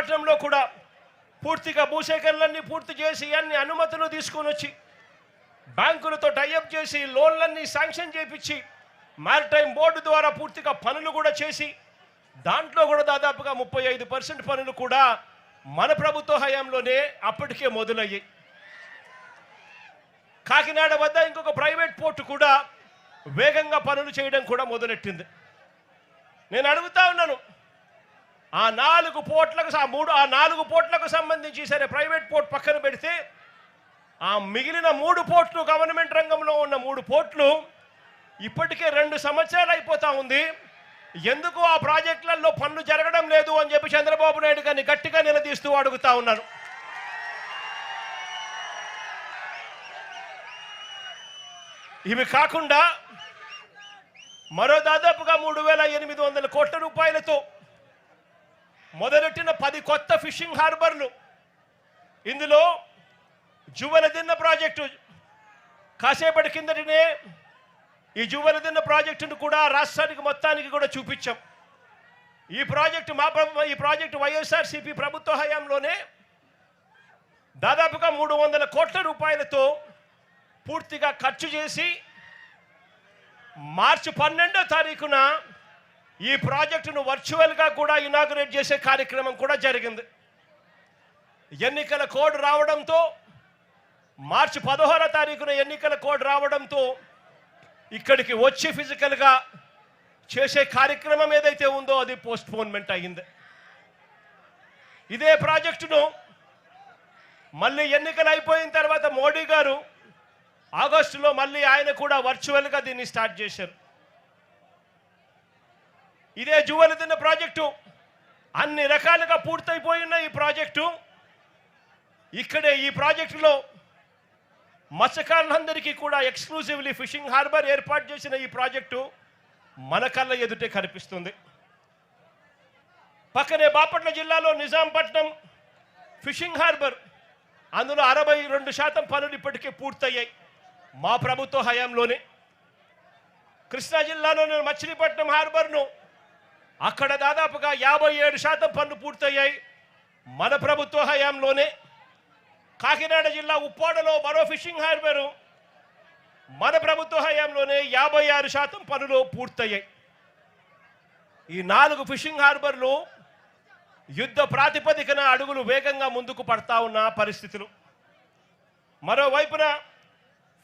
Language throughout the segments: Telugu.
పట్టణంలో కూడా పూర్తిగా భూసేకరణలన్నీ పూర్తి చేసి అన్ని అనుమతులు తీసుకొని వచ్చి బ్యాంకులతో టైఅప్ చేసి లోన్లన్నీ శాంక్షన్ చేయించి మ్యారిటైమ్ బోర్డు ద్వారా పూర్తిగా పనులు కూడా చేసి దాంట్లో కూడా దాదాపుగా 35% పనులు కూడా మన ప్రభుత్వ హయాంలోనే అప్పటికే మొదలయ్యాయి. కాకినాడ వద్ద ఇంకొక ప్రైవేట్ పోర్టు కూడా వేగంగా పనులు చేయడం కూడా మొదలెట్టింది. నేను అడుగుతా ఉన్నాను, ఆ 4 పోర్ట్లకు సంబంధించి సరే ప్రైవేట్ పోర్ట్ పక్కన పెడితే ఆ మిగిలిన 3 పోర్ట్లు గవర్నమెంట్ రంగంలో ఉన్న 3 పోర్ట్లు ఇప్పటికే 2 సంవత్సరాలు అయిపోతా ఉంది. ఎందుకు ఆ ప్రాజెక్టులలో పనులు జరగడం లేదు అని చెప్పి చంద్రబాబు నాయుడు గారిని గట్టిగా నిలదీస్తూ అడుగుతా ఉన్నాను. ఇవి కాకుండా మరో దాదాపుగా 3,800 కోట్ల రూపాయలతో మొదలెట్టిన 10 కొత్త ఫిషింగ్ హార్బర్లు, ఇందులో జువ్వలదిన్న ప్రాజెక్టు కాసేపటి కిందటనే ఈ జువ్వలదిన్న ప్రాజెక్టును కూడా రాష్ట్రానికి మొత్తానికి కూడా చూపించాం. ఈ ప్రాజెక్టు వైఎస్ఆర్సీపీ ప్రభుత్వ హయాంలోనే దాదాపుగా 300 కోట్ల రూపాయలతో పూర్తిగా ఖర్చు చేసి మార్చి 12వ తారీఖున ఈ ప్రాజెక్టును వర్చువల్గా కూడా ఇనాగ్రేట్ చేసే కార్యక్రమం కూడా జరిగింది. ఎన్నికల కోడ్ రావడంతో మార్చి 16వ తారీఖున ఎన్నికల కోడ్ రావడంతో ఇక్కడికి వచ్చి ఫిజికల్గా చేసే కార్యక్రమం ఏదైతే ఉందో అది పోస్ట్పోన్మెంట్ అయ్యింది. ఇదే ప్రాజెక్టును మళ్ళీ ఎన్నికలు అయిపోయిన తర్వాత మోడీ గారు ఆగస్టులో మళ్ళీ ఆయన కూడా వర్చువల్గా దీన్ని స్టార్ట్ చేశారు. ఇదే జువ్వలదిన్న ప్రాజెక్టు అన్ని రకాలుగా పూర్తయిపోయిన ఈ ప్రాజెక్టు ఇక్కడే ఈ ప్రాజెక్టులో మత్స్యకారులందరికీ కూడా ఎక్స్క్లూజివ్లీ ఫిషింగ్ హార్బర్ ఏర్పాటు చేసిన ఈ ప్రాజెక్టు మన కళ్ళ ఎదుటే కనిపిస్తుంది. పక్కనే బాపట్ల జిల్లాలో నిజాంపట్నం ఫిషింగ్ హార్బర్, అందులో 62% పనులు ఇప్పటికే పూర్తయ్యాయి మా ప్రభుత్వ హయాంలోనే. కృష్ణా జిల్లాలోని మచిలీపట్నం హార్బర్ను అక్కడ దాదాపుగా 57% పనులు పూర్తయ్యాయి మన ప్రభుత్వ హయాంలోనే. కాకినాడ జిల్లా ఉప్పాడలో మరో ఫిషింగ్ హార్బరు మన ప్రభుత్వ హయాంలోనే 56% పనులు పూర్తయ్యాయి. ఈ 4 ఫిషింగ్ హార్బర్లు యుద్ధ ప్రాతిపదికన అడుగులు వేగంగా ముందుకు పడతా ఉన్న పరిస్థితులు. మరోవైపున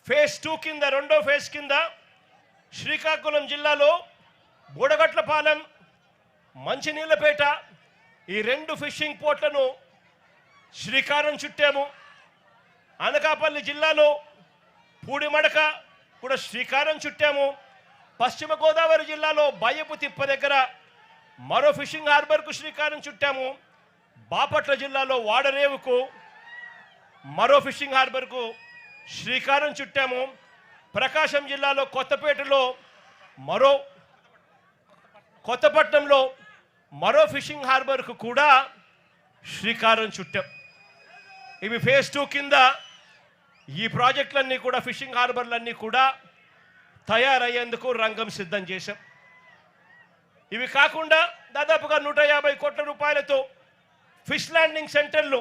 ఫేజ్ 2 కింద, 2వ ఫేజ్ కింద శ్రీకాకుళం జిల్లాలో బూడగట్లపాలెం, మంచినీళ్ళపేట ఈ 2 ఫిషింగ్ పోర్ట్లను శ్రీకారం చుట్టాము. అనకాపల్లి జిల్లాలో పూడిమడక కూడా శ్రీకారం చుట్టాము. పశ్చిమ గోదావరి జిల్లాలో బయ్యపు తిప్ప దగ్గర మరో ఫిషింగ్ హార్బర్కు శ్రీకారం చుట్టాము. బాపట్ల జిల్లాలో వాడరేవుకు మరో ఫిషింగ్ హార్బర్కు శ్రీకారం చుట్టాము. ప్రకాశం జిల్లాలో కొత్తపట్నంలో మరో ఫిషింగ్ హార్బర్కు కూడా శ్రీకారం చుట్టాం. ఇవి ఫేజ్ 2 కింద ఈ ప్రాజెక్టులన్నీ కూడా ఫిషింగ్ హార్బర్లన్నీ కూడా తయారయ్యేందుకు రంగం సిద్ధం చేశాం. ఇవి కాకుండా దాదాపుగా 150 కోట్ల రూపాయలతో ఫిష్ ల్యాండింగ్ సెంటర్లు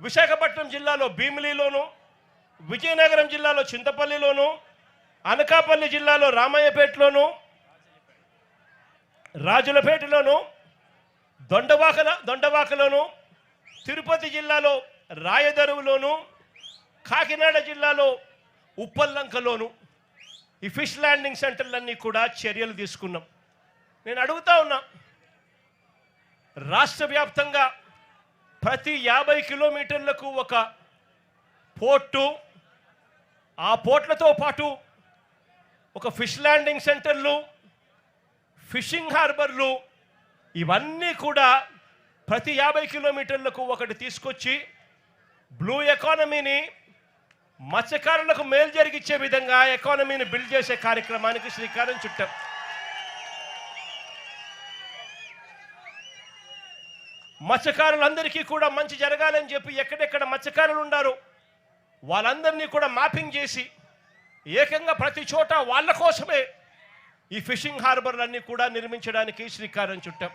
విశాఖపట్నం జిల్లాలో భీమిలిలోను, విజయనగరం జిల్లాలో చింతపల్లిలోను, అనకాపల్లి జిల్లాలో రామయ్యపేటలోను, రాజులపేటలోను, దొండవాకలోను, తిరుపతి జిల్లాలో రాయదరువులోను, కాకినాడ జిల్లాలో ఉప్పల్లంకలోను ఈ ఫిష్ ల్యాండింగ్ సెంటర్లన్నీ కూడా చర్యలు తీసుకున్నాం. నేను అడుగుతా ఉన్నా, రాష్ట్ర వ్యాప్తంగా ప్రతి 50 కిలోమీటర్లకు ఒక పోర్టు, ఆ పోర్ట్లతో పాటు ఒక ఫిష్ ల్యాండింగ్ సెంటర్లు, ఫిషింగ్ హార్బర్లు ఇవన్నీ కూడా ప్రతి 50 కిలోమీటర్లకు ఒకటి తీసుకొచ్చి బ్లూ ఎకానమీని, మత్స్యకారులకు మేలు జరిగించే విధంగా ఎకానమీని బిల్డ్ చేసే కార్యక్రమానికి శ్రీకారం చుట్టాం. మత్స్యకారులందరికీ కూడా మంచి జరగాలని చెప్పి ఎక్కడెక్కడ మత్స్యకారులు ఉన్నారో వాళ్ళందరినీ కూడా మ్యాపింగ్ చేసి ఏకంగా ప్రతి చోట వాళ్ళ కోసమే ఈ ఫిషింగ్ హార్బర్లన్నీ కూడా నిర్మించడానికి శ్రీకారం చుట్టాం.